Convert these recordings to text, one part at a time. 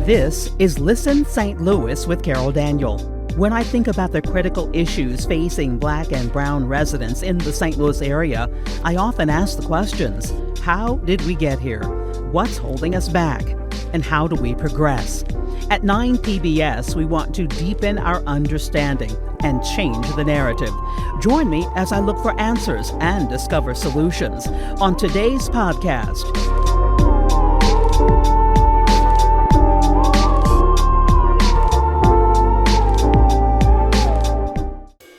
This is Listen St. Louis with Carol Daniel. When I think about the critical issues facing Black and Brown residents in the St. Louis area, I often ask the questions: how did we get here? What's holding us back? And how do we progress? At 9 PBS, we want to deepen our understanding and change the narrative. Join me as I look for answers and discover solutions on today's podcast.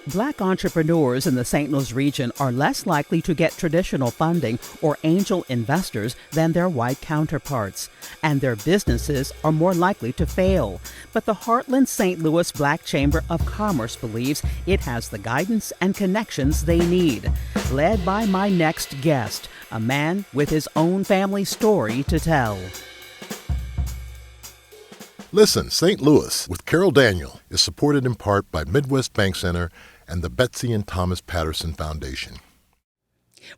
Black entrepreneurs in the St. Louis region are less likely to get traditional funding or angel investors than their white counterparts, and their businesses are more likely to fail. But the Heartland St. Louis Black Chamber of Commerce believes it has the guidance and connections they need. Led by my next guest, a man with his own family story to tell. Listen, St. Louis with Carol Daniel is supported in part by Midwest Bank Center and the Betsy and Thomas Patterson Foundation.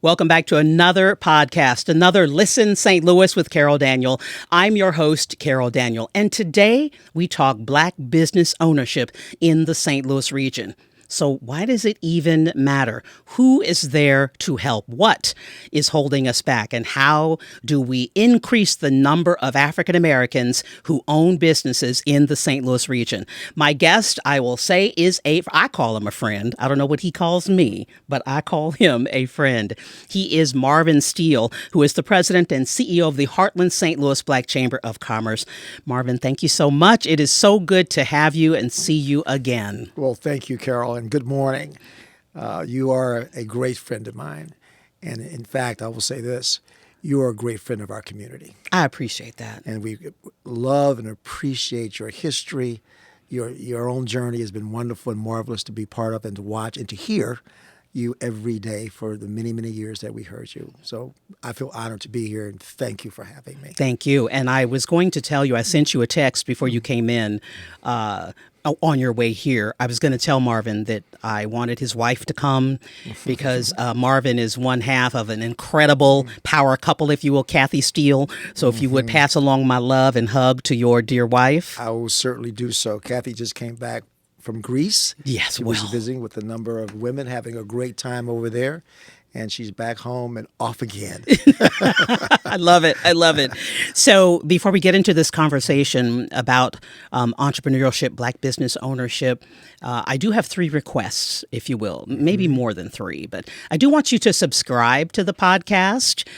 Welcome back to another podcast, another Listen St. Louis with Carol Daniel. I'm your host, Carol Daniel, and today we talk Black business ownership in the St. Louis region. So why does it even matter? Who is there to help? What is holding us back? And how do we increase the number of African Americans who own businesses in the St. Louis region? My guest, I will say, I call him a friend. I don't know what he calls me, but I call him a friend. He is Marvin Steele, who is the president and CEO of the Heartland St. Louis Black Chamber of Commerce. Marvin, thank you so much. It is so good to have you and see you again. Well, thank you, Carol. And good morning. You are a great friend of mine. And in fact, I will say this, you are a great friend of our community. I appreciate that. And we love and appreciate your history. Your own journey has been wonderful and marvelous to be part of and to watch and to hear you every day for the many, many years that we heard you. So I feel honored to be here, and thank you for having me. Thank you. And I was going to tell you, I sent you a text before you came in on your way here. I was going to tell Marvin that I wanted his wife to come because Marvin is one half of an incredible power couple, if you will, Kathy Steele. So if you would pass along my love and hug to your dear wife. I will certainly do so. Kathy just came back from Greece. Yes, she was visiting with a number of women, having a great time over there. And she's back home and off again. I love it. I love it. So before we get into this conversation about entrepreneurship, Black business ownership, I do have 3 requests, if you will, maybe more than 3. But I do want you to subscribe to the podcast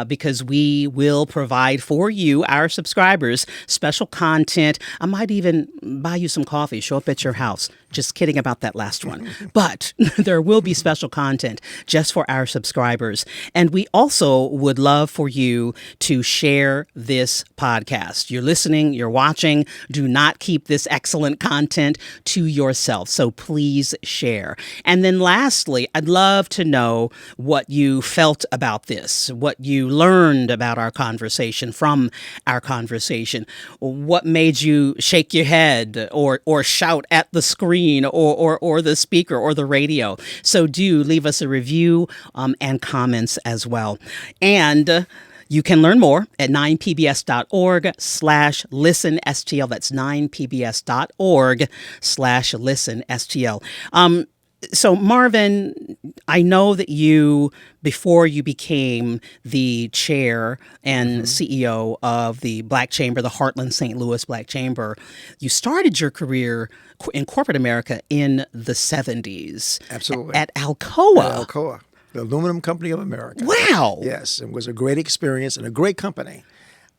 because we will provide for you, our subscribers, special content. I might even buy you some coffee, show up at your house. Just kidding about that last one. But there will be special content just for our subscribers. And we also would love for you to share this podcast. You're listening, you're watching. Do not keep this excellent content to yourself. So please share. And then lastly, I'd love to know what you felt about this, what you learned about our conversation, from our conversation. What made you shake your head or shout at the screen or the speaker or the radio. So do leave us a review and comments as well. And you can learn more at 9pbs.org/listenstl. That's 9pbs.org/listenstl. So Marvin, I know that you, before you became the chair and CEO of the Black Chamber, the Heartland St. Louis Black Chamber, you started your career in corporate America in the 70s. Absolutely. At Alcoa. At Alcoa, the Aluminum Company of America. Wow. Yes, it was a great experience and a great company.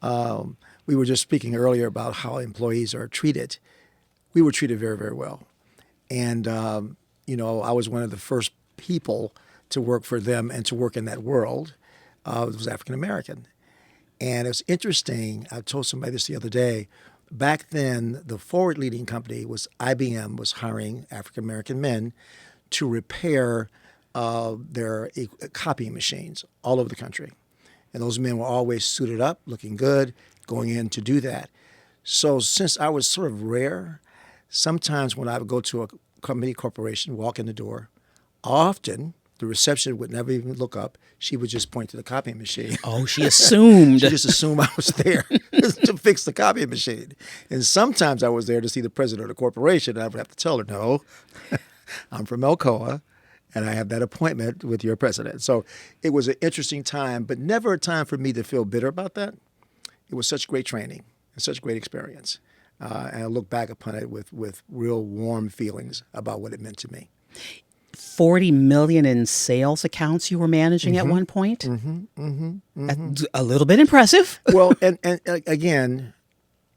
We were just speaking earlier about how employees are treated. We were treated very, very well. And I was one of the first people to work for them and to work in that world. It was African American. And it was interesting. I told somebody this the other day. Back then, the forward leading company was IBM was hiring African American men to repair their copying machines all over the country. And those men were always suited up, looking good, going in to do that. So since I was sort of rare, sometimes when I would go to a company corporation, walk in the door, often The reception would never even look up. She would just point to the copying machine. Oh, she assumed. She just assumed I was there to fix the copying machine. And sometimes I was there to see the president of the corporation, and I would have to tell her, no, I'm from Alcoa, and I have that appointment with your president. So it was an interesting time, but never a time for me to feel bitter about that. It was such great training and such great experience. And I look back upon it with real warm feelings about what it meant to me. 40 million in sales accounts you were managing at one point? That's a little bit impressive. Well, and again,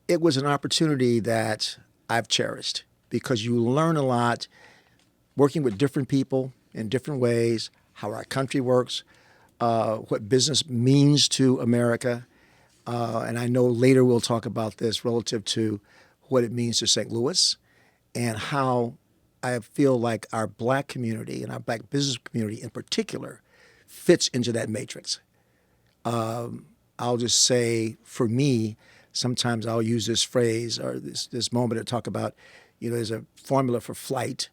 it was an opportunity that I've cherished because you learn a lot working with different people in different ways, how our country works, what business means to America. And I know later we'll talk about this relative to what it means to St. Louis and how I feel like our Black community and our Black business community in particular fits into that matrix. I'll just say, for me, sometimes I'll use this phrase or this moment to talk about, there's a formula for flight,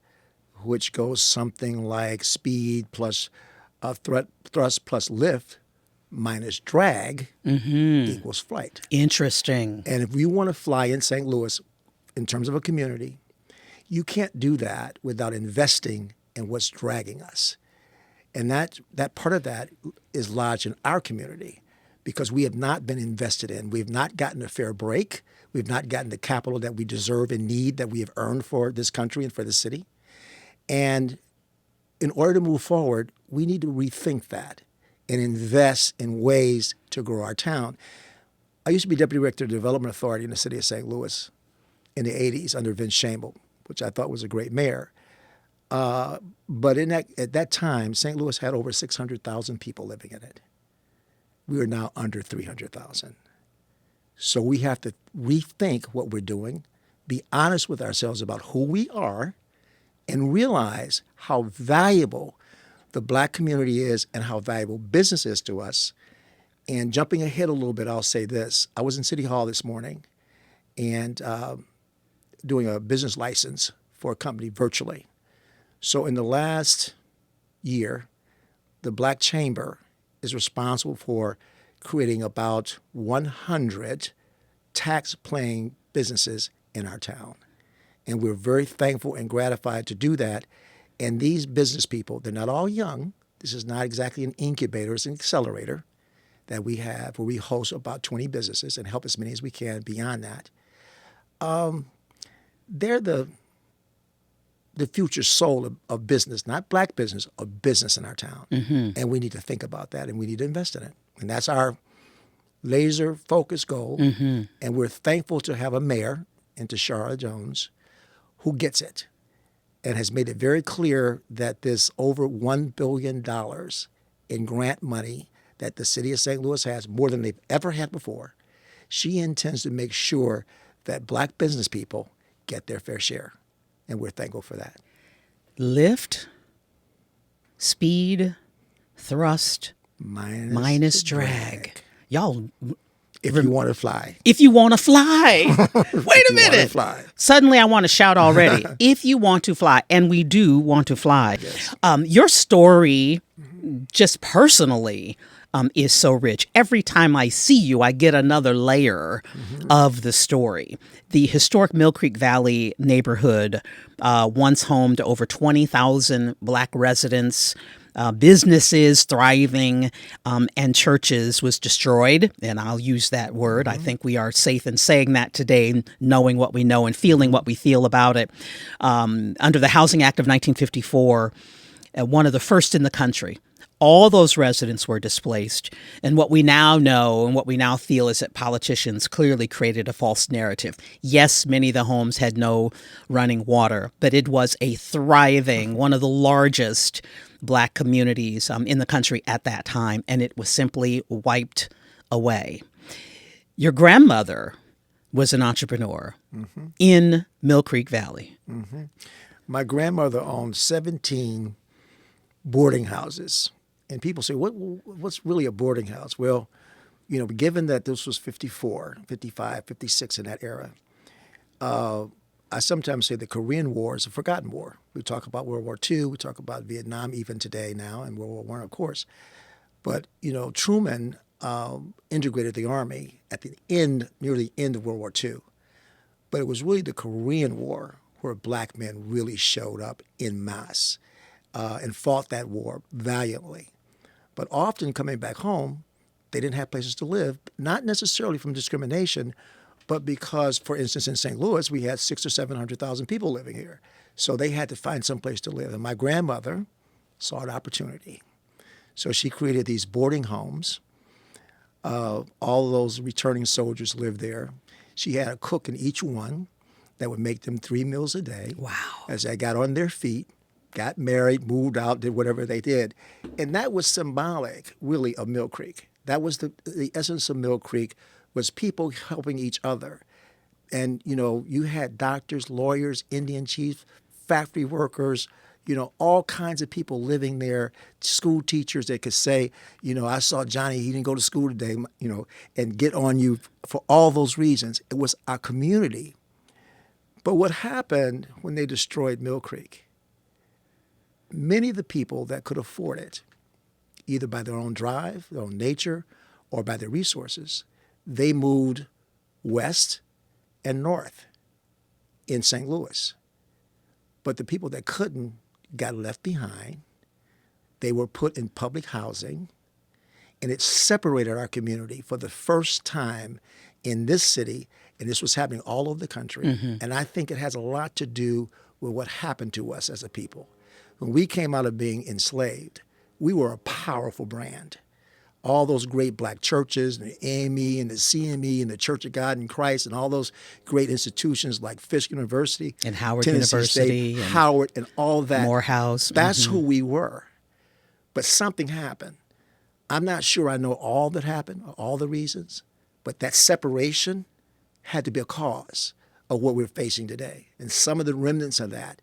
which goes something like speed plus thrust plus lift minus drag equals flight. Interesting. And if we want to fly in St. Louis in terms of a community, you can't do that without investing in what's dragging us. And that part of that is lodged in our community because we have not been invested in. We've not gotten a fair break. We've not gotten the capital that we deserve and need that we have earned for this country and for the city. And in order to move forward, we need to rethink that and invest in ways to grow our town. I used to be Deputy Director of the Development Authority in the city of St. Louis in the 80s under Vince Shamble, which I thought was a great mayor. But at that time, St. Louis had over 600,000 people living in it. We are now under 300,000. So we have to rethink what we're doing, be honest with ourselves about who we are, and realize how valuable the Black community is and how valuable business is to us. And jumping ahead a little bit, I'll say this. I was in City Hall this morning and doing a business license for a company virtually. So in the last year, the Black Chamber is responsible for creating about 100 tax-paying businesses in our town. And we're very thankful and gratified to do that. And these business people, they're not all young. This is not exactly an incubator, it's an accelerator that we have where we host about 20 businesses and help as many as we can beyond that. They're the future soul of business, not Black business, of business in our town. And we need to think about that and we need to invest in it. And that's our laser focused goal. And we're thankful to have a mayor, and Tashara Jones, who gets it and has made it very clear that this over $1 billion in grant money that the city of St. Louis has, more than they've ever had before, she intends to make sure that Black business people get their fair share. And we're thankful for that. Lift, speed, thrust, minus drag. Y'all, if you want to fly. if you want to fly. Wait a minute. Fly. Suddenly I want to shout already. If you want to fly, and we do want to fly. Yes. Your story, just personally, is so rich. Every time I see you, I get another layer of the story. The historic Mill Creek Valley neighborhood, once home to over 20,000 Black residents, businesses thriving, and churches, was destroyed. And I'll use that word. I think we are safe in saying that today, knowing what we know and feeling what we feel about it. Under the Housing Act of 1954, one of the first in the country, all those residents were displaced. And what we now know and what we now feel is that politicians clearly created a false narrative. Yes, many of the homes had no running water, but it was a thriving, one of the largest Black communities in the country at that time, and it was simply wiped away. Your grandmother was an entrepreneur in Mill Creek Valley. My grandmother owned 17 boarding houses. And people say, what's really a boarding house? Well, given that this was 54, 55, 56 in that era, I sometimes say the Korean War is a forgotten war. We talk about World War II, we talk about Vietnam even today now, and World War I, of course. But, Truman integrated the Army at the end, near the end of World War II. But it was really the Korean War where black men really showed up en masse and fought that war valiantly. But often coming back home, they didn't have places to live, not necessarily from discrimination, but because, for instance, in St. Louis, we had 600,000 or 700,000 people living here. So they had to find some place to live. And my grandmother saw an opportunity. So she created these boarding homes. All of those returning soldiers lived there. She had a cook in each one that would make them 3 meals a day. Wow. As they got on their feet, got married, moved out, did whatever they did. And that was symbolic, really, of Mill Creek. That was the essence of Mill Creek, was people helping each other. And, you had doctors, lawyers, Indian chiefs, factory workers, all kinds of people living there, school teachers that could say, I saw Johnny, he didn't go to school today, and get on you for all those reasons. It was our community. But what happened when they destroyed Mill Creek? Many of the people that could afford it, either by their own drive, their own nature, or by their resources, they moved west and north in St. Louis. But the people that couldn't got left behind. They were put in public housing, and it separated our community for the first time in this city, and this was happening all over the country. Mm-hmm. And I think it has a lot to do with what happened to us as a people. When we came out of being enslaved, we were a powerful brand. All those great black churches, and the AME and the CME and the Church of God in Christ, and all those great institutions like Fisk University and Howard Tennessee University, State, Howard, and all that. Morehouse. That's mm-hmm. who we were. But something happened. I'm not sure I know all that happened, or all the reasons, but that separation had to be a cause of what we're facing today. And some of the remnants of that,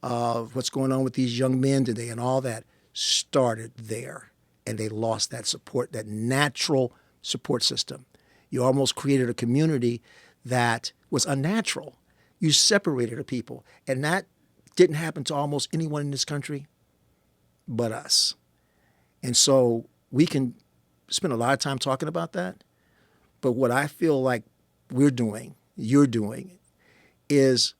what's going on with these young men today and all that, started there. And they lost that support, that natural support system. You almost created a community that was unnatural. You separated the people. And that didn't happen to almost anyone in this country but us. And so we can spend a lot of time talking about that. But what I feel like we're doing, you're doing, is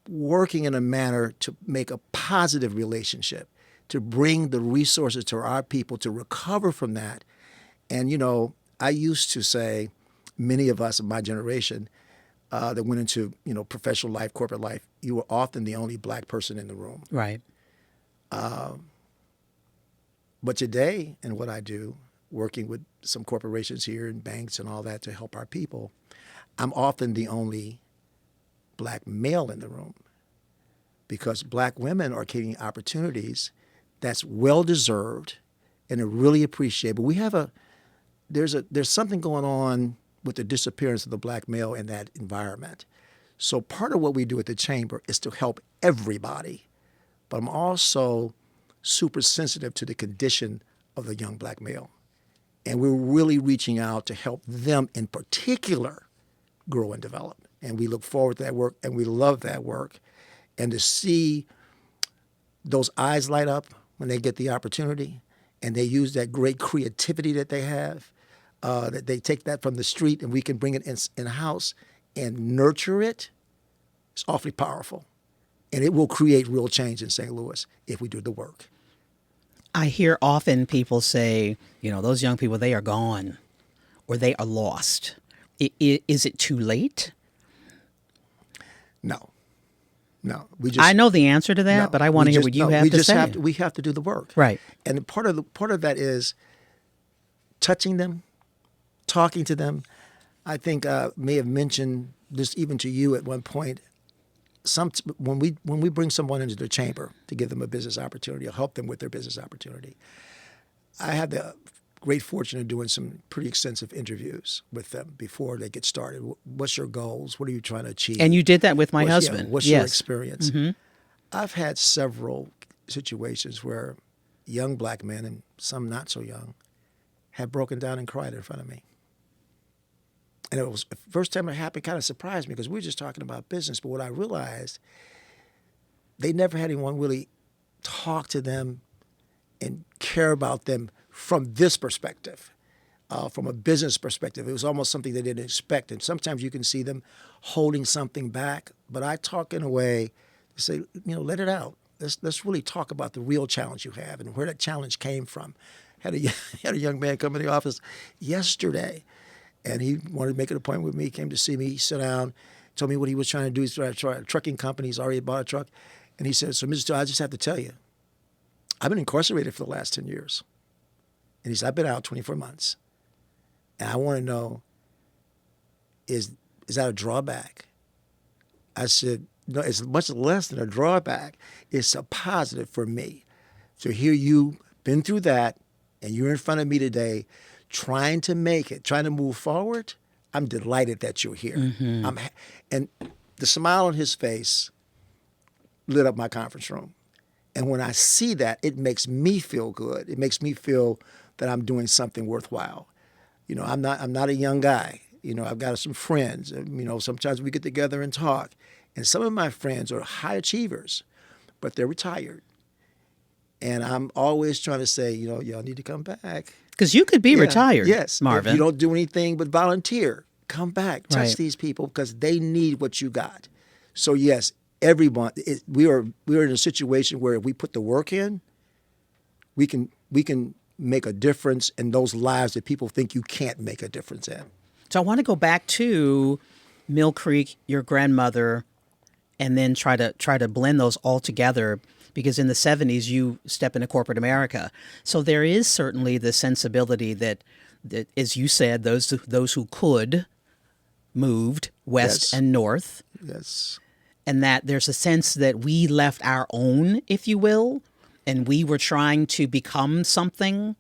working in a manner to make a positive relationship, to bring the resources to our people to recover from that. And, I used to say, many of us of my generation that went into, professional life, corporate life, you were often the only black person in the room. Right. But today, in what I do, working with some corporations here and banks and all that to help our people, I'm often the only black male in the room because black women are getting opportunities that's well-deserved and are really appreciated. But we have there's something going on with the disappearance of the black male in that environment. So part of what we do at the Chamber is to help everybody. But I'm also super sensitive to the condition of the young black male. And we're really reaching out to help them in particular grow and develop. And we look forward to that work, and we love that work. And to see those eyes light up when they get the opportunity, and they use that great creativity that they have, that they take that from the street and we can bring it in-house and nurture it, it's awfully powerful. And it will create real change in St. Louis if we do the work. I hear often people say, those young people, they are gone or they are lost. Is it too late? No. I know the answer to that, but I want to hear what you have to say. We have to do the work. Right. And part of that is touching them, talking to them. I think may have mentioned this even to you at one point. When we bring someone into the chamber to give them a business opportunity or help them with their business opportunity, I had the great fortune of doing some pretty extensive interviews with them before they get started. What's your goals? What are you trying to achieve? And you did that with my husband. What's your experience? Mm-hmm. I've had several situations where young black men, and some not so young, have broken down and cried in front of me. And it was the first time it happened, kind of surprised me because we were just talking about business. But what I realized, they never had anyone really talk to them and care about them from this perspective, from a business perspective. It was almost something they didn't expect. And sometimes you can see them holding something back. But I talk in a way to say, let it out. Let's really talk about the real challenge you have and where that challenge came from. Had a young man come in the office yesterday, and he wanted to make an appointment with me. He came to see me. He sat down, told me what he was trying to do. He's trying to try a trucking company. He's already bought a truck. And he said, so, Mr. Steele, I just have to tell you, I've been incarcerated for the last 10 years. And he said, I've been out 24 months. And I want to know, is that a drawback? I said, no, it's much less than a drawback. It's a positive for me. So here you've been through that, and you're in front of me today trying to make it, trying to move forward. I'm delighted that you're here. Mm-hmm. And the smile on his face lit up my conference room. And when I see that, it makes me feel good. It makes me feel that I'm doing something worthwhile. I'm not a young guy. I've got some friends. Sometimes we get together and talk. And some of my friends are high achievers, but they're retired. And I'm always trying to say, y'all need to come back. Because you could be retired, yes, Marvin. If you don't do anything but volunteer, come back, touch Right. these people because they need what you got. So yes, everyone, we are in a situation where if we put the work in, we can make a difference in those lives that people think you can't make a difference in. So I want to go back to Mill Creek, your grandmother, and then try to blend those all together, because in the 70s you step into corporate America. So there is certainly the sensibility that as you said, those who could moved west Yes. and north. Yes. And that there's a sense that we left our own, if you will, and we were trying to become something.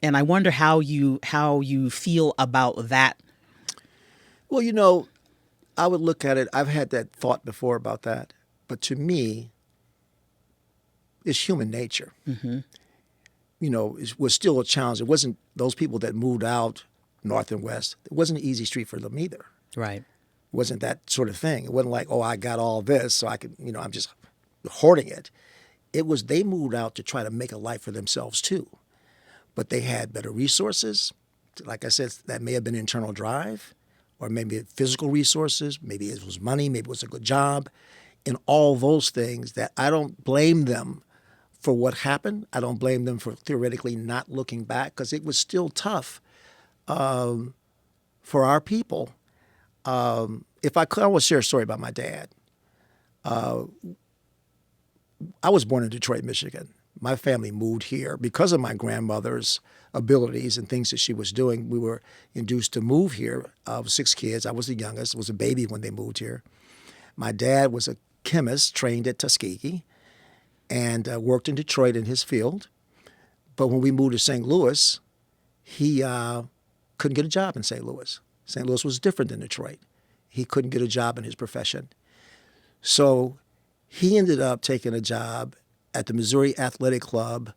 And I wonder how you feel about that. Well, I would look at it, I've had that thought before about that, but to me, it's human nature. Mm-hmm. It was still a challenge. It wasn't those people that moved out north and west. It wasn't an easy street for them either. Right. It wasn't that sort of thing. It wasn't like, oh, I got all this, so I can, I'm just hoarding it. It was they moved out to try to make a life for themselves too. But they had better resources. Like I said, that may have been internal drive, or maybe physical resources, maybe it was money, maybe it was a good job, and all those things that I don't blame them for what happened. I don't blame them for theoretically not looking back because it was still tough for our people. If I could, I will share a story about my dad. I was born in Detroit, Michigan. My family moved here because of my grandmother's abilities and things that she was doing. We were induced to move here. I was 6 kids. I was the youngest. I was a baby when they moved here. My dad was a chemist trained at Tuskegee and worked in Detroit in his field. But when we moved to St. Louis, he couldn't get a job in St. Louis. St. Louis was different than Detroit. He couldn't get a job in his profession. So he ended up taking a job at the Missouri Athletic Club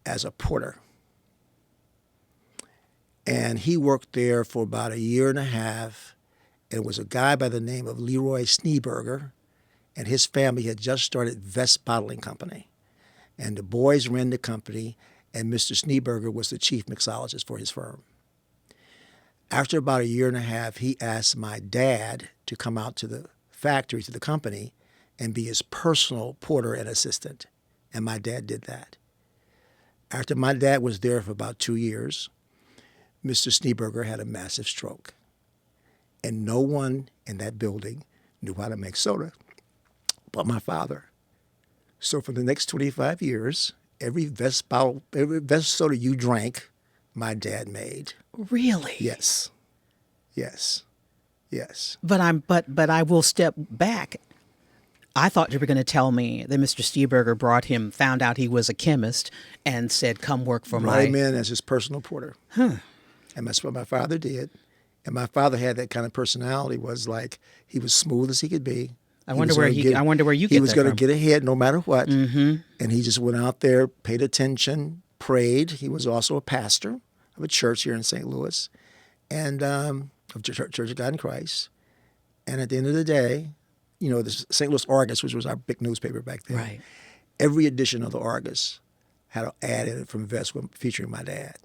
as a porter. And he worked there for about a year and a half. And it was a guy by the name of Leroy Schneeberger, and his family had just started Vest Bottling Company. And the boys ran the company, and Mr. Schneeberger was the chief mixologist for his firm. After about a year and a half, he asked my dad to come out to the factory, to the company, and be his personal porter and assistant. And my dad did that. After my dad was there for about 2 years, Mr. Schneeberger had a massive stroke. And no one in that building knew how to make soda but my father. So for the next 25 years, every Vest soda you drank, my dad made. Really? Yes. Yes. Yes. But I will step back. I thought you were going to tell me that Mr. Steberger found out he was a chemist and said, come work for Brought him in as his personal porter. Huh. And that's what my father did. And my father had that kind of personality, was like, he was smooth as he could be. I wonder where you get that from. He was going to get ahead no matter what. Mm-hmm. And he just went out there, paid attention, prayed. He was also a pastor of a church here in St. Louis. And of Church of God in Christ. And at the end of the day, you know, the St. Louis Argus, which was our big newspaper back then, Right. every edition of the Argus had an ad in it from Vest featuring my dad.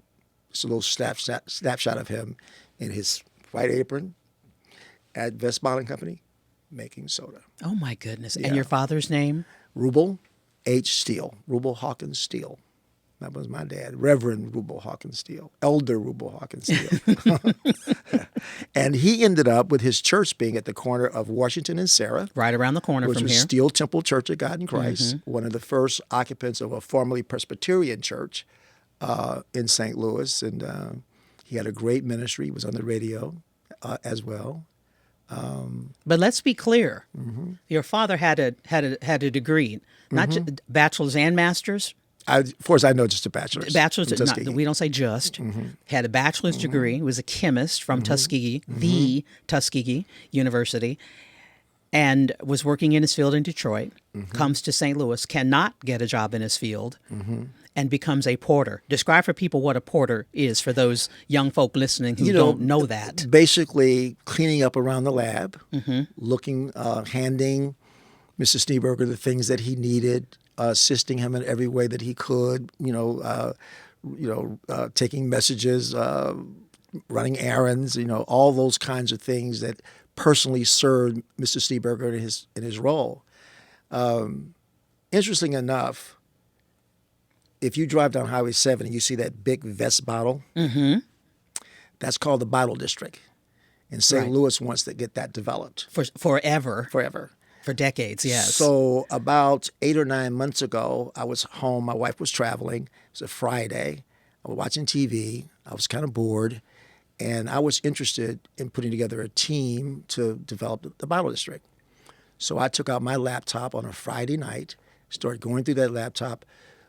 It's a little snapshot of him in his white apron at Vest Bottling Company making soda. Oh, my goodness. Yeah. And your father's name? Rubble H. Steele, Rubble Hawkins Steele. That was my dad, Reverend Rubble Hawkins Steele, Elder Rubble Hawkins Steele. And he ended up with his church being at the corner of Washington and Sarah. Right around the corner which from was here. Steele Temple Church of God in Christ, one of the first occupants of a formerly Presbyterian church in St. Louis. And he had a great ministry. He was on the radio as well. But let's be clear. Your father had a degree, not just bachelor's and master's. As far as I know, just a bachelor's. Bachelor's, in Tuskegee. we don't say just. Had a bachelor's degree, was a chemist from Tuskegee, the Tuskegee University, and was working in his field in Detroit, comes to St. Louis, cannot get a job in his field, and becomes a porter. Describe for people what a porter is for those young folk listening who don't know that. Basically, cleaning up around the lab, looking, handing Mr. Schneeberger the things that he needed, assisting him in every way that he could, taking messages, running errands, all those kinds of things that personally served Mr. Schneeberger in his role. Interesting enough, if you drive down Highway 7 and you see that big Vest bottle, that's called the Bottle District. And St. Louis wants to get that developed. Forever. For decades, yes. So about 8 or 9 months ago, I was home. My wife was traveling. It was a Friday. I was watching TV. I was kind of bored. And I was interested in putting together a team to develop the Bottle District. So I took out my laptop on a Friday night, started going through that laptop,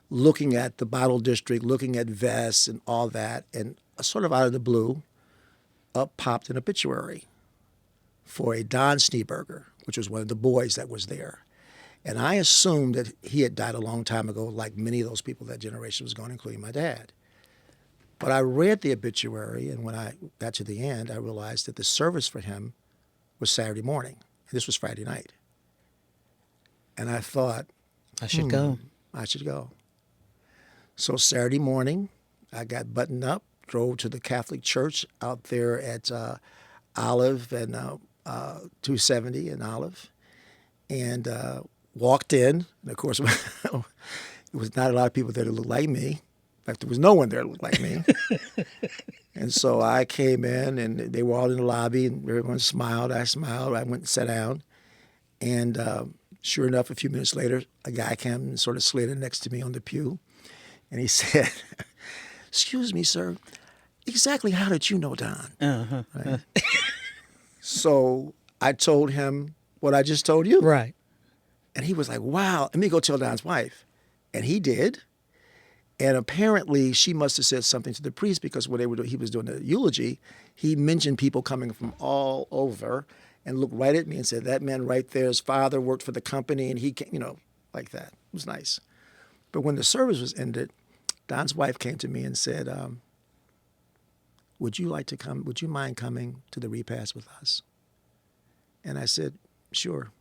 looking at the Bottle District, looking at vests and all that. And sort of out of the blue, up popped an obituary for a Don Schneeberger, which was one of the boys that was there. And I assumed that he had died a long time ago, like many of those people that generation was gone, including my dad. But I read the obituary, and when I got to the end, I realized that the service for him was Saturday morning. And this was Friday night. And I thought, I should go. I should go. So Saturday morning, I got buttoned up, drove to the Catholic Church out there at Olive and 270 and Olive, and walked in. And of course, it was not a lot of people there that looked like me. In fact, there was no one there that looked like me. And so I came in, and they were all in the lobby, and everyone smiled. I smiled. I went and sat down. And sure enough, a few minutes later, a guy came and sort of slid in next to me on the pew. And he said, "Excuse me, sir, exactly how did you know Don?" Right? So I told him what I just told you. Right. And he was like, "Wow, let me go tell Don's wife." And he did. And apparently she must have said something to the priest, because when he was doing the eulogy, he mentioned people coming from all over and looked right at me and said, "That man right there, his father worked for the company," and he came, like that. It was nice. But when the service was ended, Don's wife came to me and said, would you mind coming to the repast with us? And I said, sure.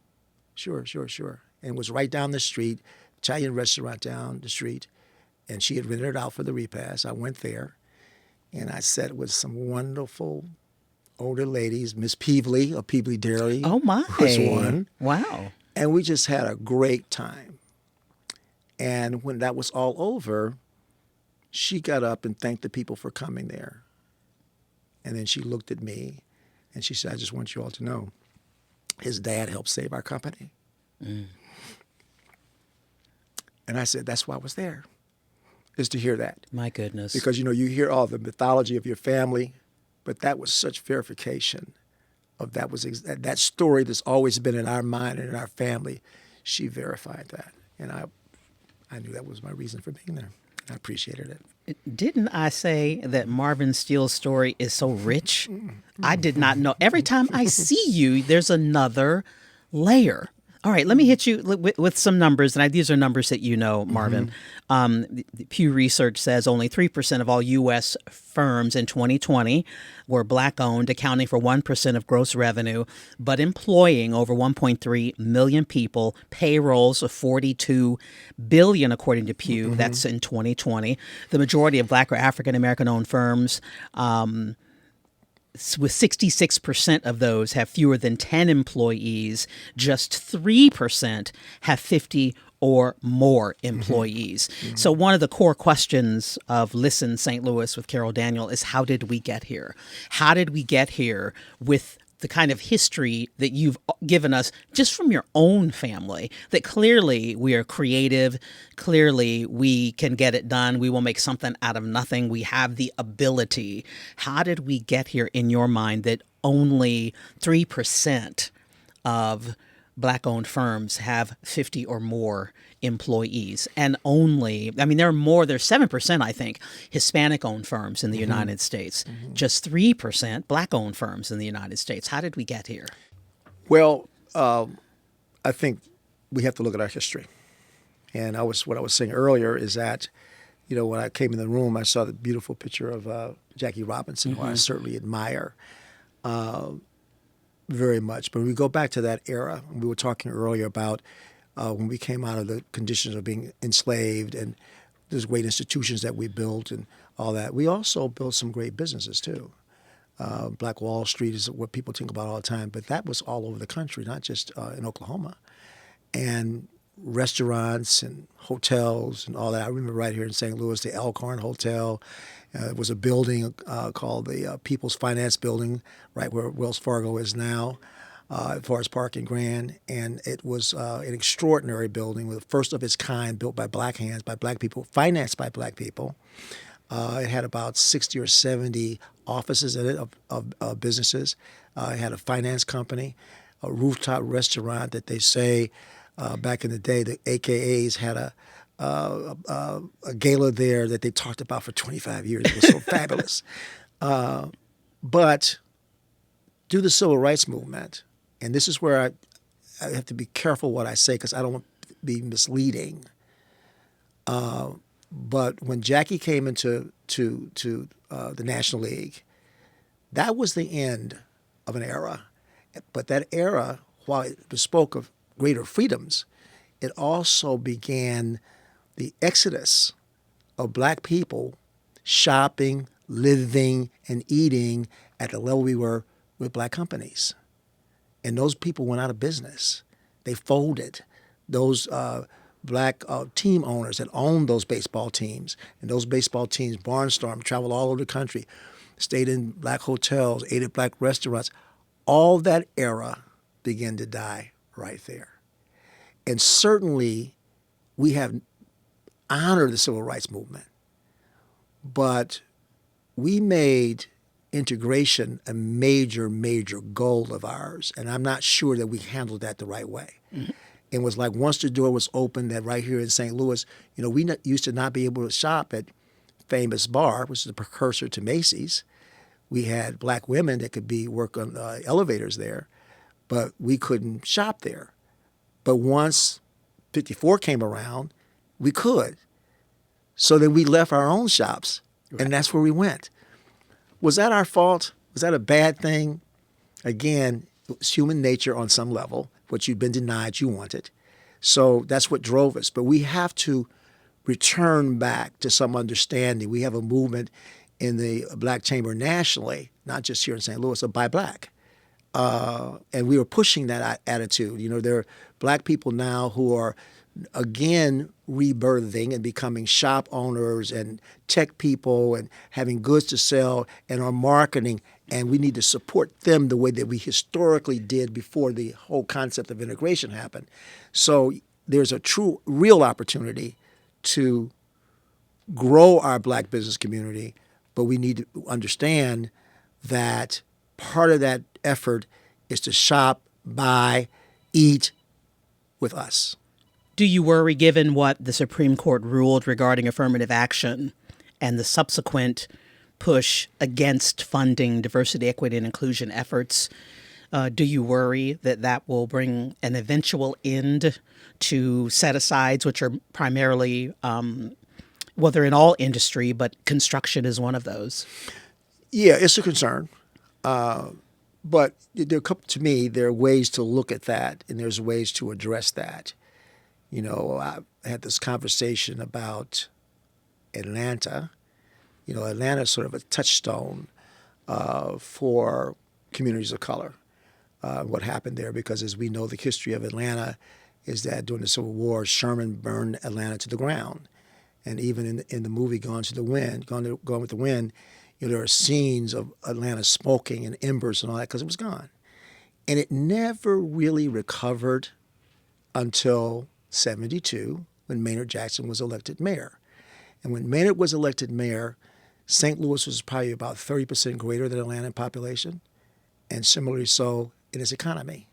And it was right down the street, Italian restaurant down the street. And she had rented it out for the repast. I went there, and I sat with some wonderful older ladies. Miss Peevely of Peevely Dairy Oh, my. was one. Wow. And we just had a great time. And when that was all over, she got up and thanked the people for coming there. And then she looked at me, and she said, "I just want you all to know, his dad helped save our company." And I said, that's why I was there, is to hear that. My goodness. Because, you hear all the mythology of your family, but that was such verification of that story that's always been in our mind and in our family. She verified that. And I knew that was my reason for being there. I appreciated it. Didn't I say that Marvin Steele's story is so rich? I did not know. Every time I see you, there's another layer All right, let me hit you with some numbers, and these are numbers that you know, Marvin. The Pew Research says only 3% of all U.S. firms in 2020 were Black-owned, accounting for 1% of gross revenue, but employing over 1.3 million people, payrolls of $42 billion, according to Pew. That's in 2020. The majority of Black or African American-owned firms, with 66% of those have fewer than 10 employees, just 3% have 50 or more employees. So one of the core questions of Listen St. Louis with Carol Daniel is, how did we get here? How did we get here with the kind of history that you've given us just from your own family, that clearly we are creative, clearly we can get it done, we will make something out of nothing, we have the ability. How did we get here in your mind that only 3% of Black-owned firms have 50 or more employees, and only, there's 7%, I think, Hispanic-owned firms in the United States, just 3% Black-owned firms in the United States. How did we get here? Well, I think we have to look at our history. And what I was saying earlier is that, when I came in the room, I saw the beautiful picture of Jackie Robinson, who I certainly admire very much. But when we go back to that era, we were talking earlier about when we came out of the conditions of being enslaved, and there's great institutions that we built and all that. We also built some great businesses too. Black Wall Street is what people think about all the time, but that was all over the country, not just in Oklahoma. And restaurants and hotels and all that. I remember right here in St. Louis, the Elkhorn Hotel. It was a building called the People's Finance Building, right where Wells Fargo is now, at Forest Park and Grand. And it was an extraordinary building, the first of its kind, built by Black hands, by Black people, financed by Black people. It had about 60 or 70 offices in it of businesses. It had a finance company, a rooftop restaurant that they say back in the day, the AKAs had a gala there that they talked about for 25 years. It was so fabulous. But through the Civil Rights Movement, and this is where I have to be careful what I say because I don't want to be misleading. But when Jackie came into the National League, that was the end of an era. But that era, while it spoke of greater freedoms, it also began the exodus of Black people shopping, living, and eating at the level we were with Black companies. And those people went out of business. They folded. Those Black team owners that owned those baseball teams, and those baseball teams barnstormed, traveled all over the country, stayed in Black hotels, ate at Black restaurants. All that era began to die right there. And certainly we have honored the Civil Rights Movement, but we made integration a major, major goal of ours, and I'm not sure that we handled that the right way. It was like once the door was open, that right here in St. Louis, we used to not be able to shop at Famous Bar, which is the precursor to Macy's. We had Black women that could work on elevators there, but we couldn't shop there. But once 54 came around, we could. So then we left our own shops, and that's where we went. Was that our fault? Was that a bad thing? Again, it's human nature on some level. What you'd been denied, you wanted. So that's what drove us. But we have to return back to some understanding. We have a movement in the Black Chamber nationally, not just here in St. Louis, of Buy Black. And we were pushing that attitude. There are Black people now who are, again, rebirthing and becoming shop owners and tech people and having goods to sell and are marketing. And we need to support them the way that we historically did before the whole concept of integration happened. So there's a real opportunity to grow our Black business community, but we need to understand that part of that effort is to shop, buy, eat with us. Do you worry, given what the Supreme Court ruled regarding affirmative action and the subsequent push against funding diversity, equity, and inclusion efforts, Do you worry that that will bring an eventual end to set-asides, which are primarily, well, they're in all industry, but construction is one of those? Yeah, it's a concern. But to me, there are ways to look at that, and there's ways to address that. I had this conversation about Atlanta. Atlanta is sort of a touchstone for communities of color. What happened there, because as we know, the history of Atlanta is that during the Civil War, Sherman burned Atlanta to the ground. And even in the movie Gone with the Wind, there are scenes of Atlanta smoking and embers and all that because it was gone. And it never really recovered until 1972 when Maynard Jackson was elected mayor. And when Maynard was elected mayor, St. Louis was probably about 30% greater than Atlanta in population, and similarly so in its economy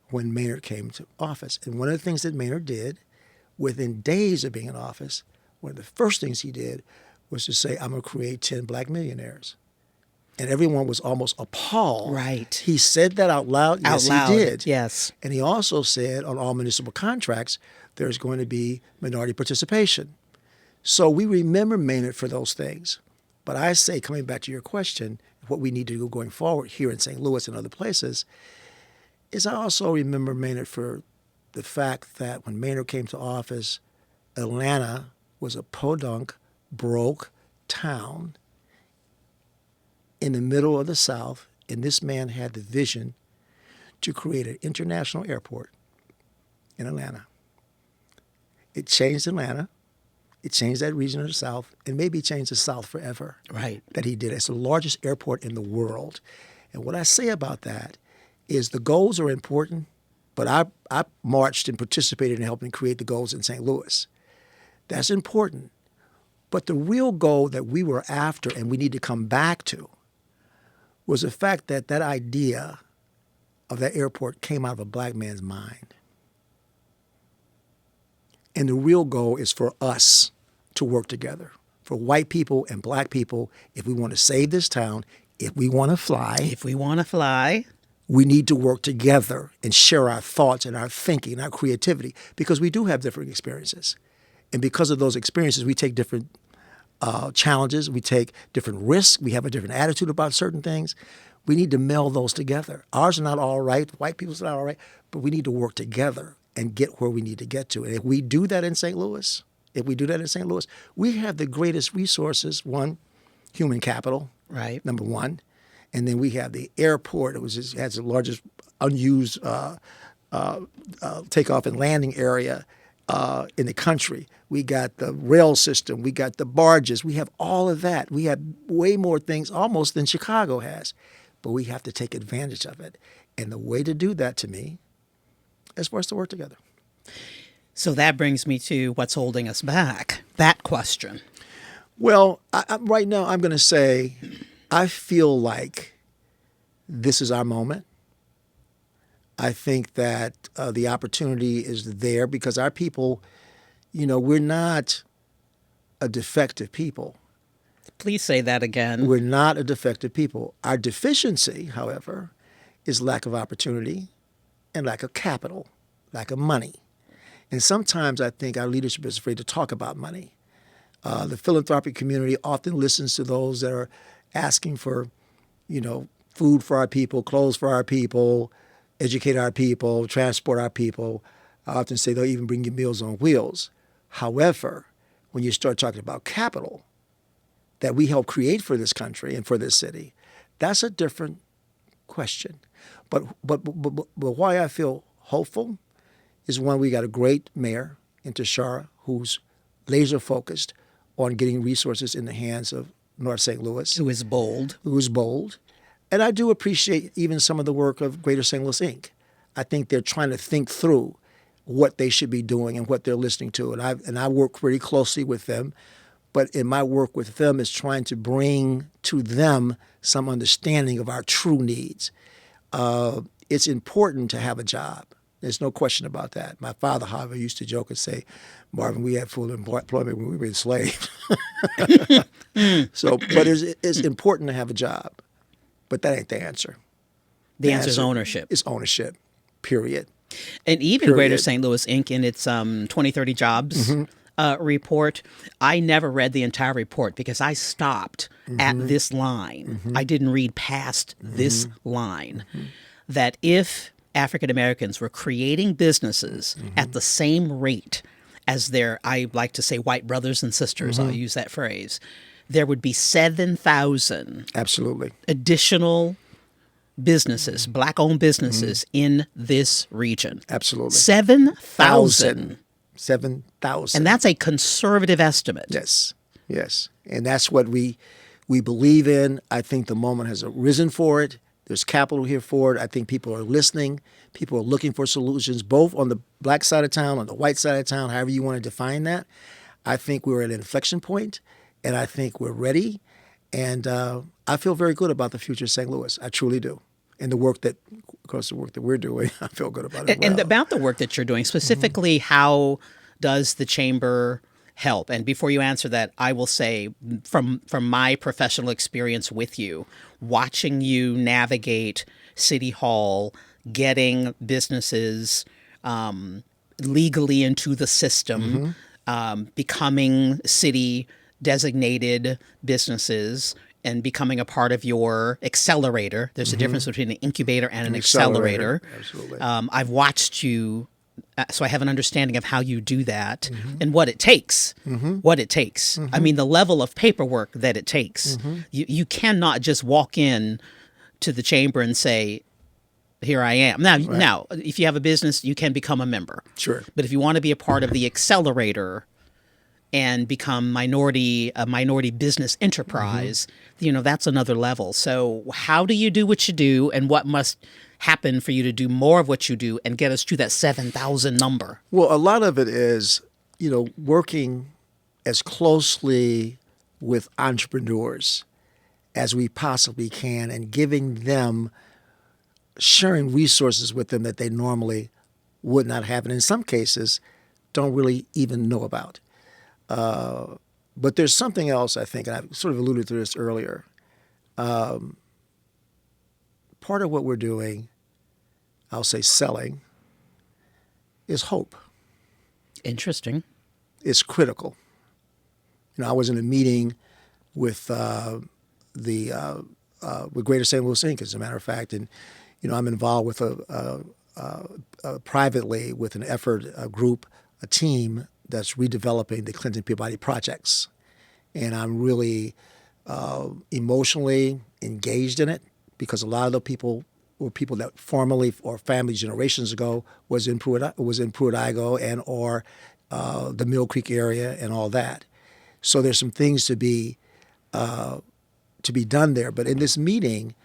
when Maynard came to office. And one of the things that Maynard did within days of being in office, one of the first things he did was to say, I'm going to create 10 black millionaires. And everyone was almost appalled. Right. He said that out loud. Yes, Out loud, he did. yes. And he also said on all municipal contracts, there's going to be minority participation. So we remember Maynard for those things. But I say, coming back to your question, what we need to do going forward here in St. Louis and other places, is I also remember Maynard for the fact that when Maynard came to office, Atlanta was a podunk, broke town in the middle of the South, and this man had the vision to create an international airport in Atlanta. It changed Atlanta. It changed that region of the South, and maybe changed the South forever. Right. That he did. It's the largest airport in the world. And what I say about that is the goals are important, but I marched and participated in helping create the goals in St. Louis. That's important. But the real goal that we were after and we need to come back to was the fact that that idea of that airport came out of a black man's mind. And the real goal is for us to work together, for white people and black people, if we want to save this town, if we want to fly. If we want to fly. We need to work together and share our thoughts and our thinking and our creativity, because we do have different experiences. And because of those experiences, we take different challenges, we take different risks, we have a different attitude about certain things. We need to meld those together. Ours are not all right, white people's not all right, but we need to work together and get where we need to get to. And if we do that in St. Louis, we have the greatest resources. One, human capital, Right. number one. And then we have the airport. It has the largest unused takeoff and landing area in the country. We got the rail system. We got the barges. We have all of that. We have way more things almost than Chicago has. But we have to take advantage of it. And the way to do that, to me, is for us to work together. So that brings me to what's holding us back, that question. Well, right now I'm going to say I feel like this is our moment. I think that the opportunity is there because our people, we're not a defective people. Please say that again. We're not a defective people. Our deficiency, however, is lack of opportunity and lack of capital, lack of money. And sometimes I think our leadership is afraid to talk about money. The philanthropic community often listens to those that are asking for, food for our people, clothes for our people, educate our people, transport our people. I often say they'll even bring you Meals on Wheels. However, when you start talking about capital that we help create for this country and for this city, that's a different question. But why I feel hopeful is, one, we got a great mayor in Tashara who's laser focused on getting resources in the hands of North St. Louis. Who is bold. And I do appreciate even some of the work of Greater St. Louis Inc. I think they're trying to think through what they should be doing and what they're listening to. And I work pretty closely with them. But in my work with them is trying to bring to them some understanding of our true needs. It's important to have a job. There's no question about that. My father, however, used to joke and say, Marvin, we had full employment when we were enslaved. But it's important to have a job. But that ain't the answer. The answer is ownership. It's ownership, period. And even Greater St. Louis Inc. in its 2030 jobs report, I never read the entire report because I stopped at this line. I didn't read past this line. That if African Americans were creating businesses at the same rate as their, I like to say, white brothers and sisters, I'll use that phrase, there would be 7,000 absolutely additional businesses, Black-owned businesses in this region. Absolutely. 7,000. 7,000. And that's a conservative estimate. Yes, yes. And that's what we believe in. I think the moment has arisen for it. There's capital here for it. I think people are listening. People are looking for solutions, both on the Black side of town, on the white side of town, however you want to define that. I think we're at an inflection point, and I think we're ready. And I feel very good about the future of St. Louis. I truly do. And the work that, of course, the work that we're doing, I feel good about it. And about the work that you're doing, specifically, how does the Chamber help? And before you answer that, I will say, from my professional experience with you, watching you navigate City Hall, getting businesses legally into the system, becoming city designated businesses, and becoming a part of your accelerator. There's a difference between an incubator and an accelerator. Absolutely. I've watched you, so I have an understanding of how you do that and what it takes. What it takes. I mean, the level of paperwork that it takes. You cannot just walk in to the Chamber and say, here I am. Now, if you have a business, you can become a member. Sure. But if you want to be a part of the accelerator and become a minority business enterprise, that's another level. So how do you do what you do, and what must happen for you to do more of what you do and get us to that 7,000 number? Well, a lot of it is, working as closely with entrepreneurs as we possibly can and giving them, sharing resources with them that they normally would not have, and in some cases don't really even know about. But there's something else, I think, and I sort of alluded to this earlier. Part of what we're doing, I'll say selling, is hope. Interesting. It's critical. I was in a meeting with with Greater St. Louis Inc., as a matter of fact, and I'm involved with privately with an effort, a group, a team that's redeveloping the Clinton Peabody projects. And I'm really emotionally engaged in it because a lot of the people were people that formerly or family generations ago was in Pruitt-Igoe and or the Mill Creek area and all that. So there's some things to be done there. But in this meeting,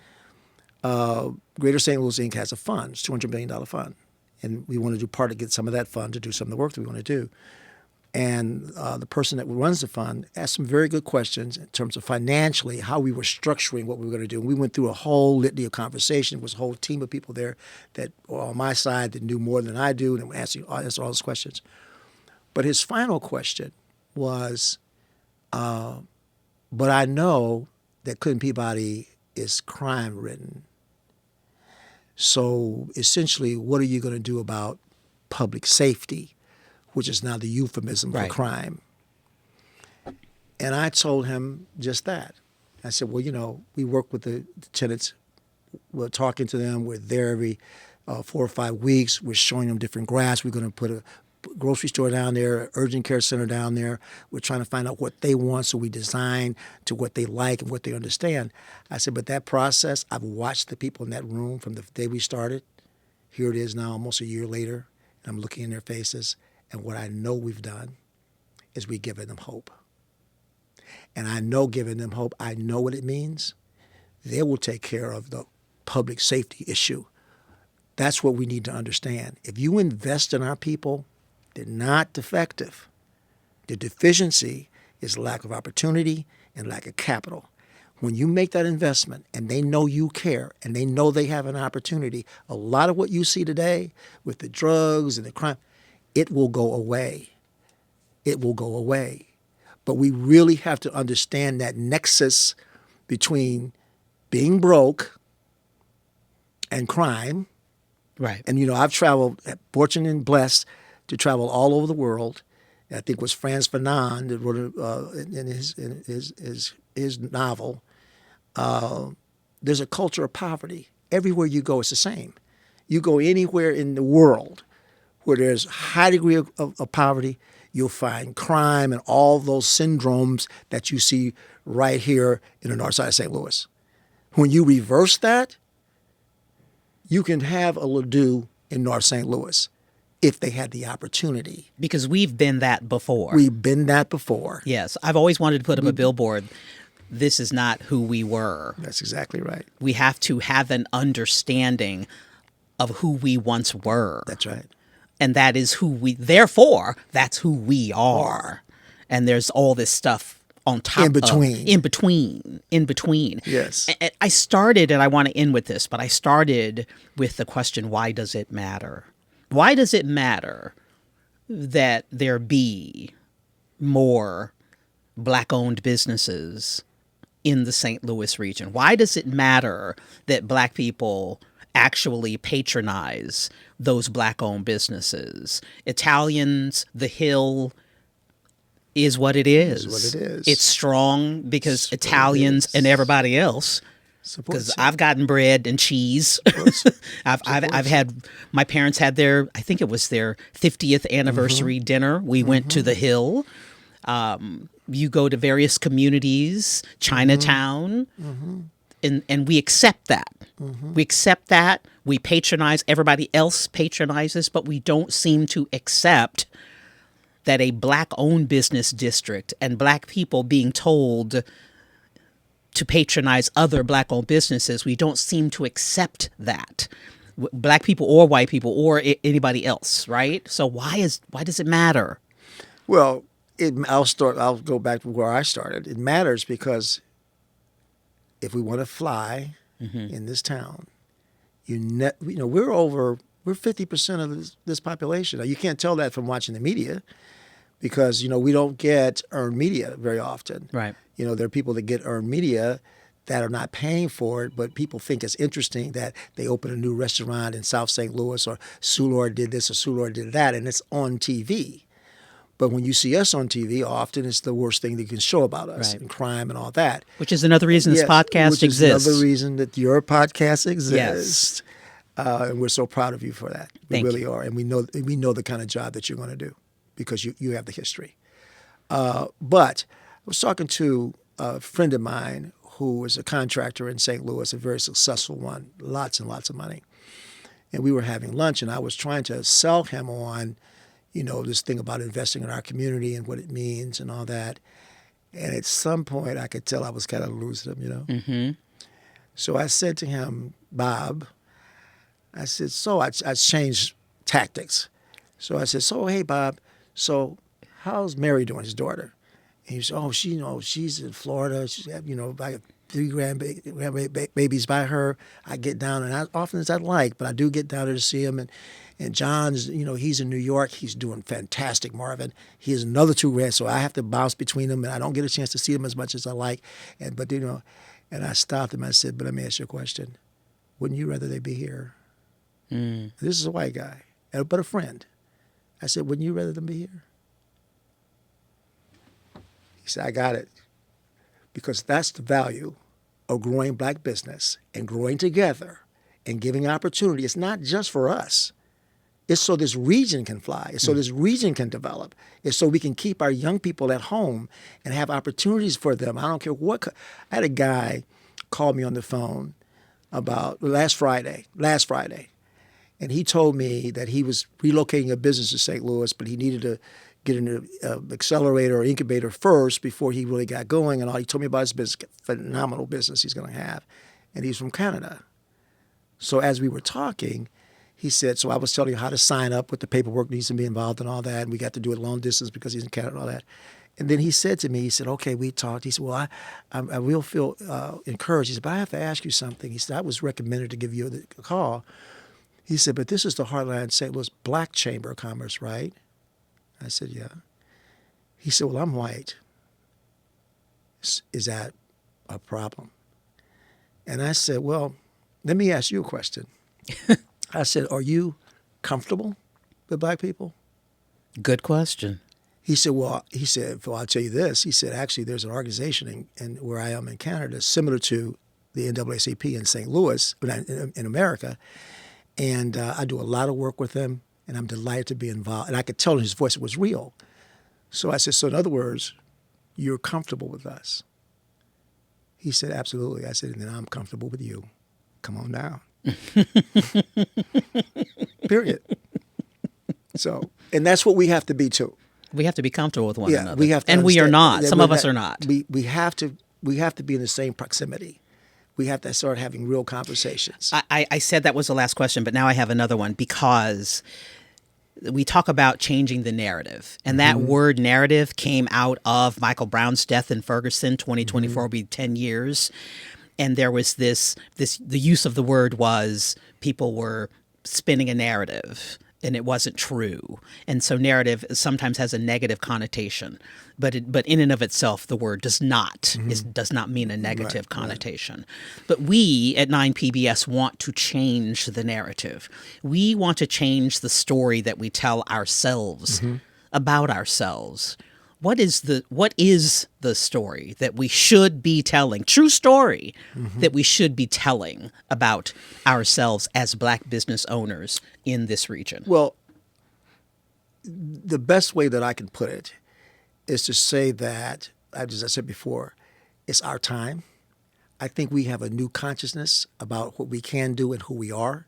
Greater St. Louis Inc. has a fund, it's a $200 million fund. And we want to do part to get some of that fund to do some of the work that we want to do. And the person that runs the fund asked some very good questions in terms of financially, how we were structuring what we were going to do. And we went through a whole litany of conversation. There was a whole team of people there that were on my side that knew more than I do and answered all those questions. But his final question was, but I know that Clinton Peabody is crime-ridden. So essentially, what are you going to do about public safety, which is now the euphemism for crime? And I told him just that. I said, well, we work with the tenants. We're talking to them. We're there every 4 or 5 weeks. We're showing them different graphs. We're going to put a grocery store down there, an urgent care center down there. We're trying to find out what they want, so we design to what they like and what they understand. I said, but that process, I've watched the people in that room from the day we started. Here it is now, almost a year later, and I'm looking in their faces, and what I know we've done is we've given them hope. And I know giving them hope, I know what it means. They will take care of the public safety issue. That's what we need to understand. If you invest in our people, they're not defective. The deficiency is lack of opportunity and lack of capital. When you make that investment and they know you care and they know they have an opportunity, a lot of what you see today with the drugs and the crime, it will go away. It will go away. But we really have to understand that nexus between being broke and crime. Right. And, I've traveled, fortunate and blessed to travel all over the world. I think it was Frantz Fanon that wrote in his novel. There's a culture of poverty. Everywhere you go, it's the same. You go anywhere in the world where there's a high degree of poverty, you'll find crime and all those syndromes that you see right here in the north side of St. Louis. When you reverse that, you can have a Ladue in North St. Louis if they had the opportunity. Because we've been that before. We've been that before. Yes. I've always wanted to put up a billboard. This is not who we were. That's exactly right. We have to have an understanding of who we once were. That's right. And that is therefore, that's who we are. And there's all this stuff on top In between. In between. Yes. And I started, and I want to end with this, but I started with the question, why does it matter? Why does it matter that there be more Black-owned businesses in the St. Louis region? Why does it matter that Black people actually patronize those Black-owned businesses? Italians, the Hill is what it is. Is what it is. It's strong because Italians and everybody else. Because I've gotten bread and cheese. I've had, my parents had I think it was their 50th anniversary dinner. We went to the Hill. You go to various communities, Chinatown, and we accept that. We accept that. We patronize. Everybody else patronizes, but we don't seem to accept that a Black-owned business district and Black people being told to patronize other Black-owned businesses, we don't seem to accept that. Black people or white people or anybody else, right? So why does it matter? Well, I'll go back to where I started. It matters because if we want to fly in this town, we're 50% of this population. Now, you can't tell that from watching the media because, we don't get earned media very often. Right. There are people that get earned media that are not paying for it, but people think it's interesting that they open a new restaurant in South St. Louis or Sulor did this or Sulor did that, and it's on TV. But when you see us on TV, often it's the worst thing that you can show about us, and crime and all that. Which is another reason this podcast exists. Another reason that your podcast exists. Yes. And we're so proud of you for that. We really are. And we know the kind of job that you're going to do because you have the history. But I was talking to a friend of mine who is a contractor in St. Louis, a very successful one, lots and lots of money. And we were having lunch, and I was trying to sell him on, this thing about investing in our community and what it means and all that. And at some point, I could tell I was kind of losing him, Mm-hmm. So I said to him, Bob, I said, so I changed tactics. So I said, so, hey, Bob, so how's Mary doing, his daughter? And he said, oh, she's in Florida. She's got, I got 3 grandbabies by her. I get down, and as often as I'd like, but I do get down there to see him. And John's, he's in New York. He's doing fantastic, Marvin. He has another 2 grands, so I have to bounce between them, and I don't get a chance to see them as much as I like. But I stopped him. I said, but let me ask you a question. Wouldn't you rather they be here? This is a white guy, but a friend. I said, wouldn't you rather them be here? He said, I got it. Because that's the value of growing Black business and growing together and giving opportunity. It's not just for us. It's so this region can fly. It's so this region can develop. It's so we can keep our young people at home and have opportunities for them. I don't care what. I had a guy call me on the phone about last Friday, and he told me that he was relocating a business to St. Louis, but he needed to get an accelerator or incubator first before he really got going. And all he told me about his business, phenomenal business he's going to have. And he's from Canada. So as we were talking, he said, so I was telling you how to sign up, what the paperwork needs to be involved and all that. And we got to do it long distance because he's in Canada and all that. And then he said to me, he said, okay, we talked. He said, well, I will feel encouraged. He said, but I have to ask you something. He said, I was recommended to give you a call. He said, but this is the Heartland St. Louis Black Chamber of Commerce, right? I said, yeah. He said, well, I'm white. Is that a problem? And I said, well, let me ask you a question. I said, are you comfortable with black people? Good question. He said, well, I'll tell you this. He said, actually, there's an organization in where I am in Canada similar to the NAACP in St. Louis, in America. And I do a lot of work with them, and I'm delighted to be involved. And I could tell in his voice it was real. So I said, so in other words, you're comfortable with us? He said, absolutely. I said, and then I'm comfortable with you. Come on down. Period. So, and that's what we have to be too. We have to be comfortable with one another. We have to and we are not. that Some of us are not. We have to be in the same proximity. We have to start having real conversations. I said that was the last question, but now I have another one because we talk about changing the narrative. And that word narrative came out of Michael Brown's death in Ferguson. 2024 will be 10 years. And there was the use of the word was people were spinning a narrative. And it wasn't true. And so narrative sometimes has a negative connotation, but in and of itself, the word does not mean a negative connotation. Right. But we at 9PBS want to change the narrative. We want to change the story that we tell ourselves about ourselves. What is the story that we should be telling? True story that we should be telling about ourselves as Black business owners in this region? Well, the best way that I can put it is to say that, as I said before, it's our time. I think we have a new consciousness about what we can do and who we are.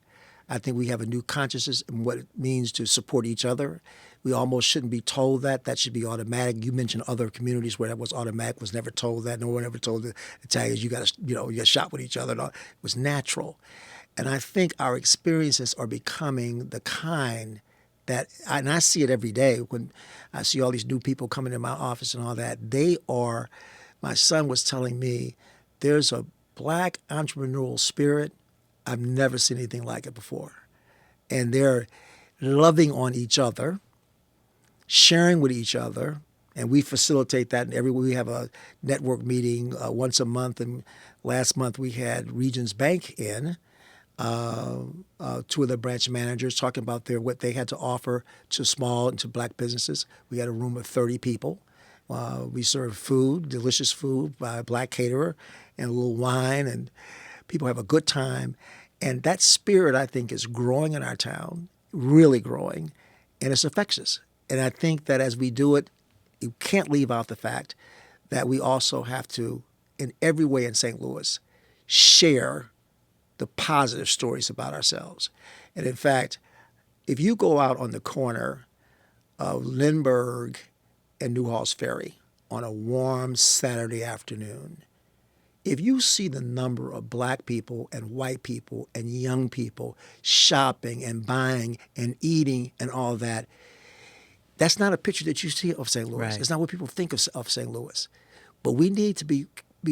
I think we have a new consciousness in what it means to support each other. We almost shouldn't be told that. That should be automatic. You mentioned other communities where that was automatic, was never told that. No one ever told the Italians, you get shot with each other. It was natural. And I think our experiences are becoming the kind that, and I see it every day when I see all these new people coming in my office and all that. My son was telling me, there's a Black entrepreneurial spirit. I've never seen anything like it before. And they're loving on each other, sharing with each other, and we facilitate that. And we have a network meeting once a month. And last month we had Regions Bank in, two of the branch managers talking about what they had to offer to small and to Black businesses. We had a room of 30 people. We served food, delicious food by a Black caterer, and a little wine, and people have a good time. And that spirit, I think, is growing in our town, really growing, and it's infectious. And I think that as we do it, you can't leave out the fact that we also have to, in every way in St. Louis, share the positive stories about ourselves. And in fact, if you go out on the corner of Lindbergh and Newhall's Ferry on a warm Saturday afternoon, if you see the number of Black people and white people and young people shopping and buying and eating and all that, that's not a picture that you see of St. Louis. Right. It's not what people think of St. Louis. But we need to be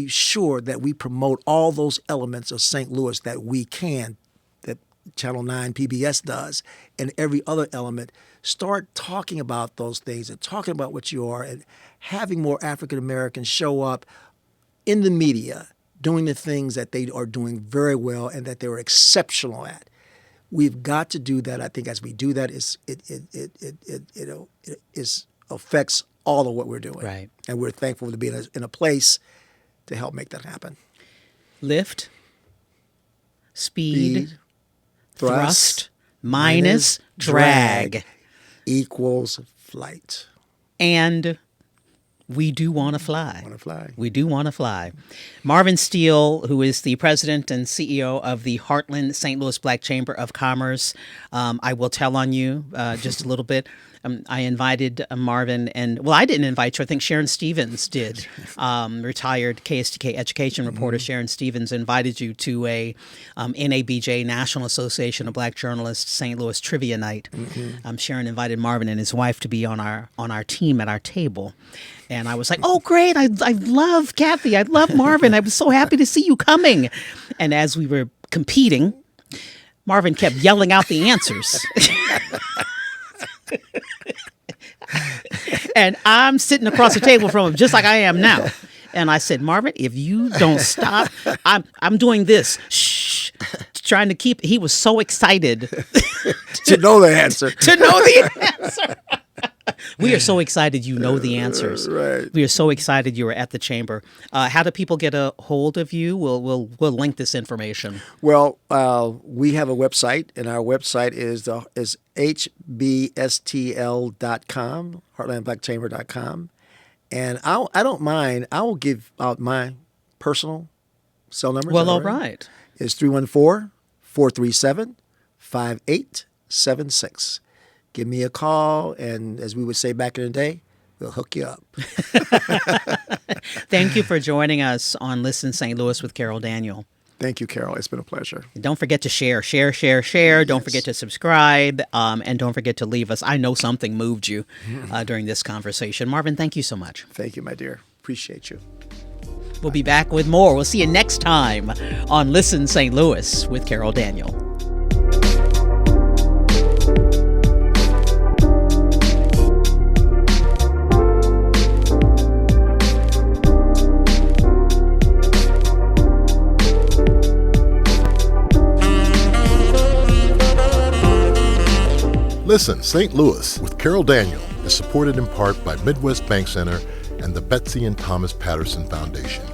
sure that we promote all those elements of St. Louis that we can, that Channel 9 PBS does, and every other element. Start talking about those things and talking about what you are, and having more African Americans show up in the media doing the things that they are doing very well and that they're exceptional at. We've got to do that. I think as we do that, it affects all of what we're doing. Right. And we're thankful to be in a place to help make that happen. Lift, speed, thrust minus drag equals flight. And we do want to fly. We do want to fly. Marvin Steele, who is the president and CEO of the Heartland St. Louis Black Chamber of Commerce. I will tell on you just a little bit. I invited Marvin, and well, I didn't invite you. I think Sharon Stevens did. Retired KSTK education reporter Sharon Stevens invited you to a NABJ, National Association of Black Journalists, St. Louis Trivia Night. Sharon invited Marvin and his wife to be on our team at our table. And I was like, oh, great. I love Kathy. I love Marvin. I was so happy to see you coming. And as we were competing, Marvin kept yelling out the answers. And I'm sitting across the table from him just like I am now. And I said, Marvin, if you don't stop, I'm doing this. Shh. trying to keep. He was so excited To know the answer. to know the answer. We are so excited you know the answers. Right. We are so excited you were at the chamber. How do people get a hold of you? We'll link this information. Well, we have a website, and our website is hbstl.com, heartlandblackchamber.com. And I don't mind. I will give out my personal cell number. Well, all right. It's 314-437-5876. Give me a call, and as we would say back in the day, we'll hook you up. Thank you for joining us on Listen St. Louis with Carol Daniel. Thank you, Carol. It's been a pleasure. Don't forget to share. Don't forget to subscribe, and don't forget to leave us. I know something moved you during this conversation. Marvin, thank you so much. Thank you, my dear. Appreciate you. We'll be back with more. We'll see you next time on Listen St. Louis with Carol Daniel. Listen, St. Louis with Carol Daniel is supported in part by Midwest Bank Center and the Betsy and Thomas Patterson Foundation.